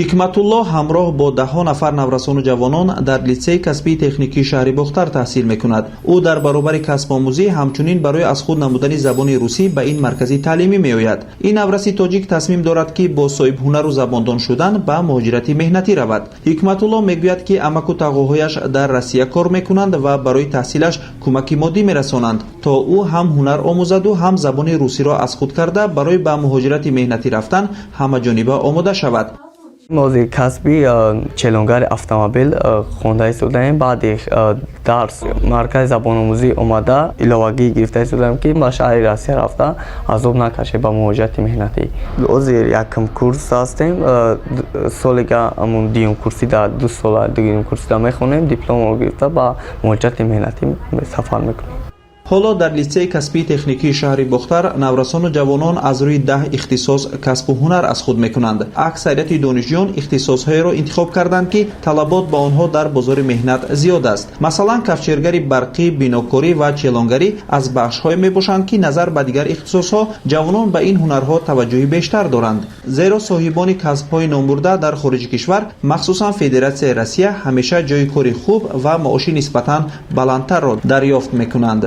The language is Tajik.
ҳикматулло ҳамроҳ бо даҳҳо нафар наврасону ҷавонон дар литсеи касбии техникии шаҳри Бухтар таҳсил мекунад. ӯ дар баробари касбомӯзӣ ҳамчунин барои аз худ намудани забони русӣ ба ин маркази таълимӣ меояд. ин навраси тоҷик тасмим дорад ки бо соҳибҳунару забондон шудан ба муҳоҷирати меҳнатӣ равад. ҳикматулло мегӯяд ки амаку тағоҳояш дар Россия кор мекунанд ва барои таҳсилаш кӯмаки моддӣ мерасонанд, то ӯ ҳам ҳунар омӯзаду ҳам забони русиро аз худ карда барои ба муҳоҷирати меҳнатӣ рафтан ҳамаҷониба омода шавад. мози касби челонгари автомобил хонда истодаем. Баъди дарс маркази забономӯзӣ омада иловагӣ гирифта истодаем ки ба шаҳри Россия рафта азоб накашем ба муҳоҷирати меҳнатӣ. озир якум курс ҳастем. солига амун дуюм курси дар 2 сола дуюм курсида мехонем. дипломро гирифта ба муҳоҷирати меҳнатӣ сафар мекунем. ҳоло дар литсеи касбии техникии шаҳри Бухтар наврасону ҷавонон аз рӯи 10 ихтисос касбу ҳунар аз худ мекунанд. аксарияти донишҷӯён ихтисосҳоеро интихоб карданд ки талабот ба онҳо дар бозори меҳнат зиёд аст. масалан кафчергари барқӣ, бинокорӣ ва челонгарӣ аз бахшҳое мебошанд ки назар ба дигар ихтисосҳо ҷавонон ба ин ҳунарҳо таваҷҷӯҳи бештар доранд. зеро соҳибони касбҳои номбурда дар хориҷи кишвар, махсусан Федератсияи Россия, ҳамеша ҷойи кори хуб ва маоши нисбатан баландтарро дарёфт мекунанд.